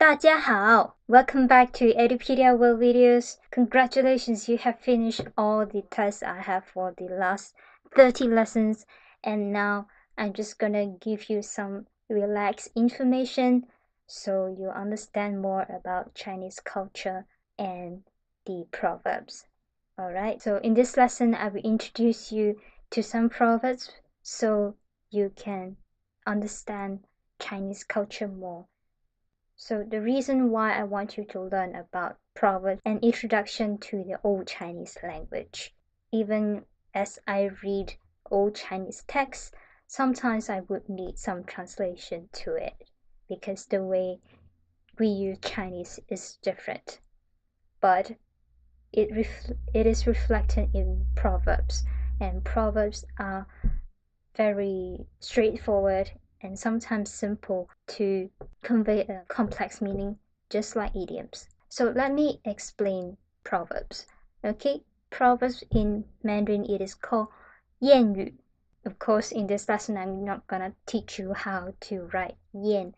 大家好! Welcome back to Edupedia World Videos. Congratulations, you have finished all the tests I have for the last 30 lessons, and now I'm just gonna give you some relaxed information so you understand more about Chinese culture and the proverbs. Alright, so in this lesson I will introduce you to some proverbs so you can understand Chinese culture more. So the reason why I want you to learn about Proverbs and introduction to the Old Chinese language. Even as I read Old Chinese texts, sometimes I would need some translation to it because the way we use Chinese is different. But it is reflected in Proverbs, and Proverbs are very straightforward and sometimes simple to convey a complex meaning, just like idioms. So let me explain proverbs. Okay, proverbs in Mandarin, it is called 谚语. Of course, in this lesson, I'm not gonna teach you how to write 谚,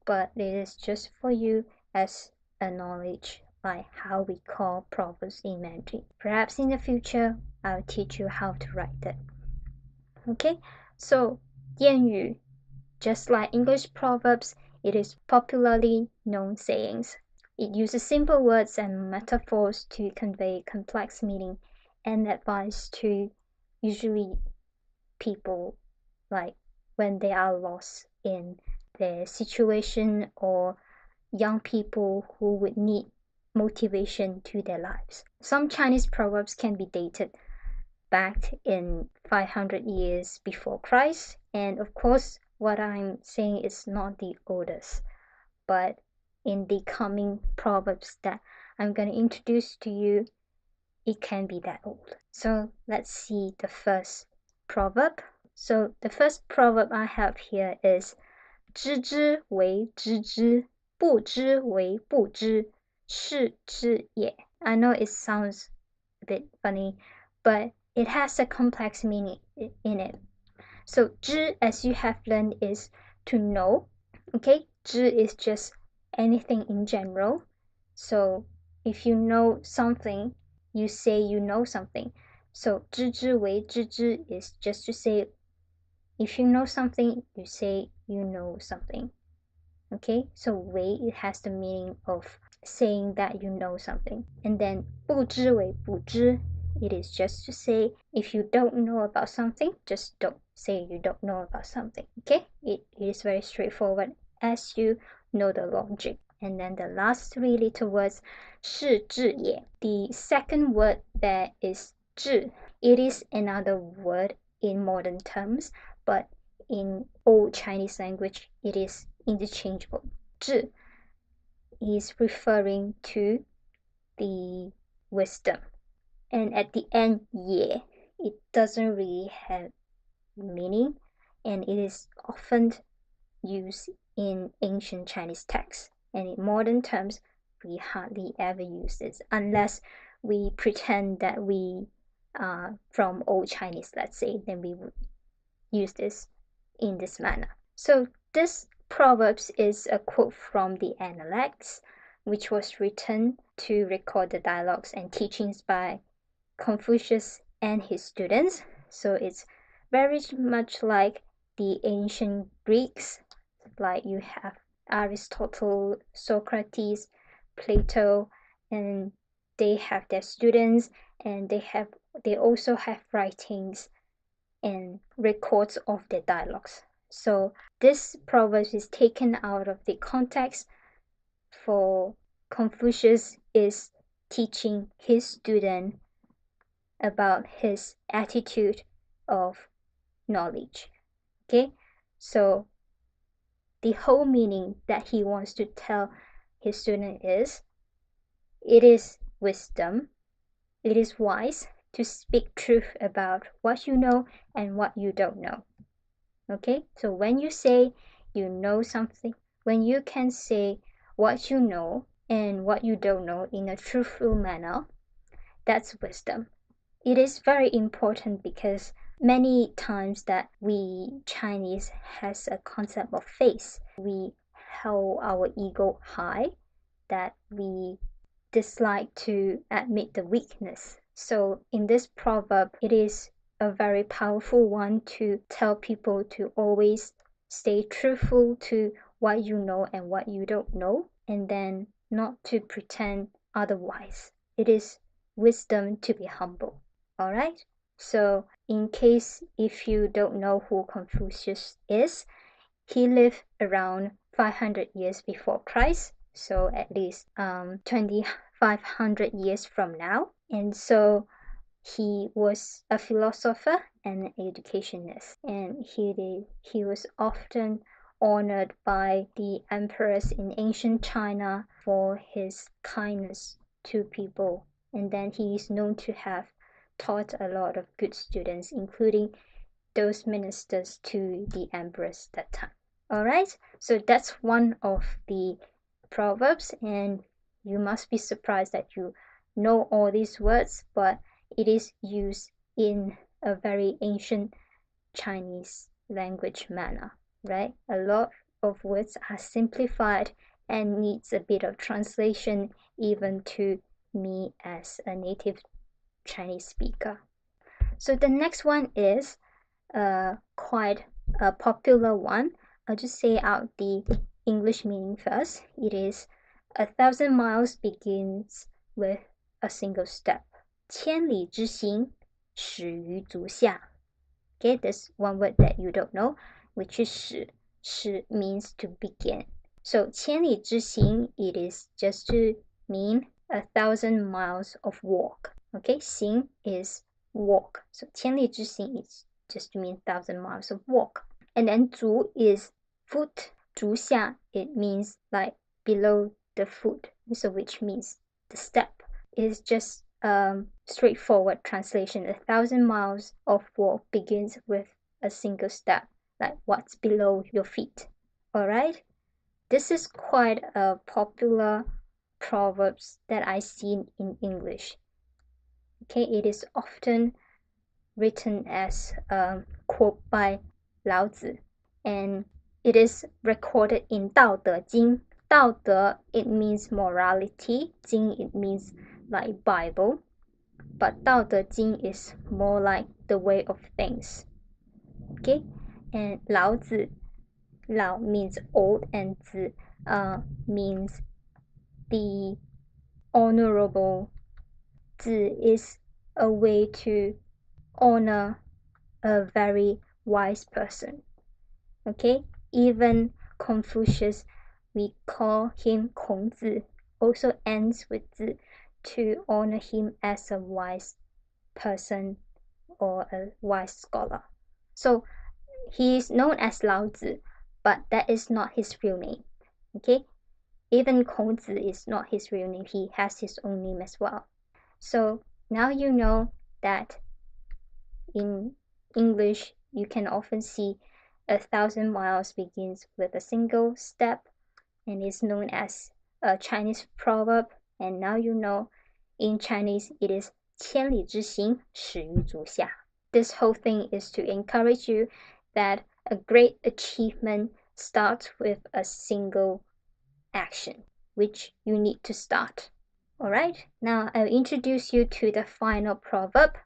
but it is just for you as a knowledge, like how we call proverbs in Mandarin. Perhaps in the future, I'll teach you how to write that. Okay, so 谚语, just like English proverbs, it is popularly known sayings. It uses simple words and metaphors to convey complex meaning and advice to usually people, like when they are lost in their situation or young people who would need motivation to their lives. Some Chinese proverbs can be dated back in 500 years before Christ, and of course what I'm saying is not the oldest, but in the coming proverbs that I'm going to introduce to you, it can be that old. So let's see the first proverb. So the first proverb I have here is 知之为知之，不知为不知，是知也. I know it sounds a bit funny, but it has a complex meaning in it. So 知, as you have learned, is to know. Okay, 知 is just anything in general. So if you know something, you say you know something. So 知之为知之 is just to say if you know something, you say you know something. Okay, so 为 it has the meaning of saying that you know something. And then 不知为不知, it is just to say if you don't know about something, just don't say you don't know about something. Okay, it is very straightforward as you know the logic. And then the last three little words, 是知也. The second word there is 知. It is another word in modern terms, but in old Chinese language, it is interchangeable. 智 is referring to the wisdom. And at the end, 也, it doesn't really have meaning, and it is often used in ancient Chinese texts. And in modern terms, we hardly ever use this unless we pretend that we are from old Chinese, let's say, then we would use this in this manner. So this Proverbs is a quote from the Analects, which was written to record the dialogues and teachings by Confucius and his students. So it's very much like the ancient Greeks, like you have Aristotle, Socrates, Plato, and they have their students, and they also have writings and records of their dialogues. So this proverb is taken out of the context, for Confucius is teaching his student about his attitude of knowledge. Okay, so the whole meaning that he wants to tell his student is, it is wisdom, it is wise to speak truth about what you know and what you don't know. Okay, so when you say you know something, when you can say what you know and what you don't know in a truthful manner, that's wisdom. It is very important because many times that we Chinese has a concept of faith. We hold our ego high, that we dislike to admit the weakness. So in this proverb, it is a very powerful one to tell people to always stay truthful to what you know and what you don't know, and then not to pretend otherwise. It is wisdom to be humble. All right? So in case if you don't know who Confucius is, he lived around 500 years before Christ, so at least 2500 years from now. And so he was a philosopher and an educationist, and he was often honored by the emperors in ancient China for his kindness to people. And then he is known to have taught a lot of good students, including those ministers to the emperors that time. All right, so that's one of the proverbs, and you must be surprised that you know all these words, but it is used in a very ancient Chinese language manner, right? A lot of words are simplified and needs a bit of translation even to me as a native Chinese speaker. So the next one is quite a popular one. I'll just say out the English meaning first. It is 1,000 miles begins with a single step. 千里之行始于足下. Okay, there's one word that you don't know, which is 始. 始 means to begin. So 千里之行, it is just to mean 1,000 miles of walk. Okay, 行 is walk. So 千里之行 is just to mean 1,000 miles of walk. And then 足 is foot. 足下, it means like below the foot, so which means the step. It is just straightforward translation. 1,000 miles of walk begins with a single step, like what's below your feet. All right, this is quite a popular proverbs that I see in English. Okay, it is often written as a quote by Lao Tzu, and it is recorded in 道德经. 道德, it means morality. 经, it means like Bible. But 道德经 is more like the way of things. Okay, and 老子, 老 means old, and 子 means the honorable. 子 is a way to honor a very wise person. Okay, even Confucius, we call him 孔子, also ends with 子 to honor him as a wise person or a wise scholar. So he is known as Lao Tzu, but that is not his real name. Okay, even Kongzi is not his real name. He has his own name as well. So now you know that in English you can often see 1,000 miles begins with a single step and is known as a Chinese proverb. And now you know in Chinese it is 千里之行始于足下. This whole thing is to encourage you that a great achievement starts with a single action, which you need to start. Alright, now I'll introduce you to the final proverb.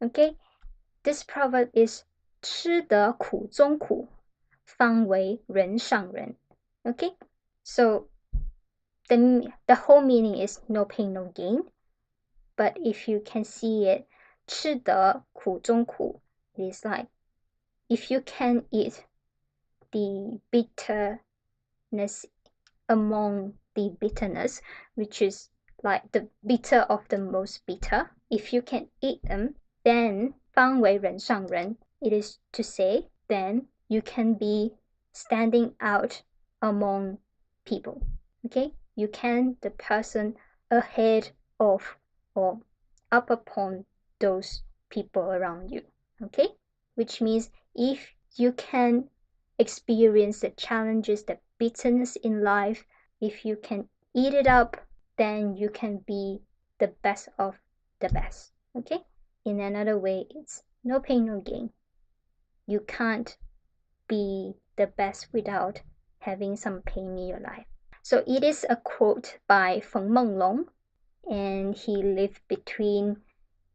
Okay, this proverb is 吃得苦中苦，方为人上人. Okay, so the whole meaning is no pain, no gain. But if you can see it, 吃得苦中苦, it is like if you can eat the bitterness among the bitterness, which is like the bitter of the most bitter, if you can eat them, then 方为人上人, it is to say, then you can be standing out among people. Okay, you can the person ahead of or up upon those people around you. Okay, which means if you can experience the challenges, the bitterness in life, if you can eat it up, then you can be the best of the best. Okay, in another way, it's no pain, no gain. You can't be the best without having some pain in your life. So it is a quote by Feng Menglong, and he lived between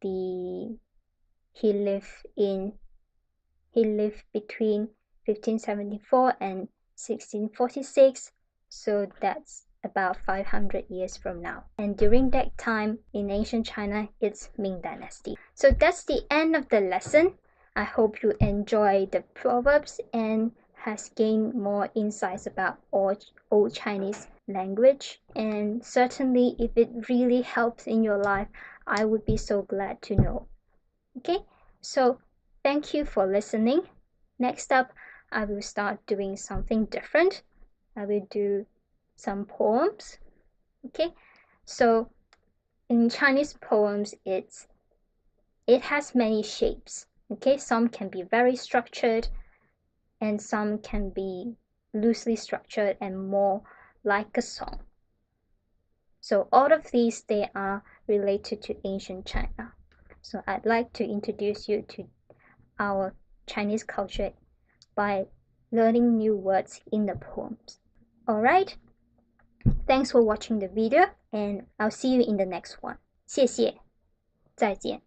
1574 and 1646, so that's about 500 years from now. And during that time in ancient China, it's Ming Dynasty. So that's the end of the lesson. I hope you enjoy the proverbs and has gained more insights about old Chinese language. And certainly if it really helps in your life, I would be so glad to know. Okay, so thank you for listening. Next up, I will start doing something different. I will do some poems. Okay, so in Chinese poems, it has many shapes. Okay, some can be very structured, and some can be loosely structured and more like a song. So all of these, they are related to ancient China. So I'd like to introduce you to our Chinese culture by learning new words in the poems. Alright, thanks for watching the video, and I'll see you in the next one. 谢谢，再见。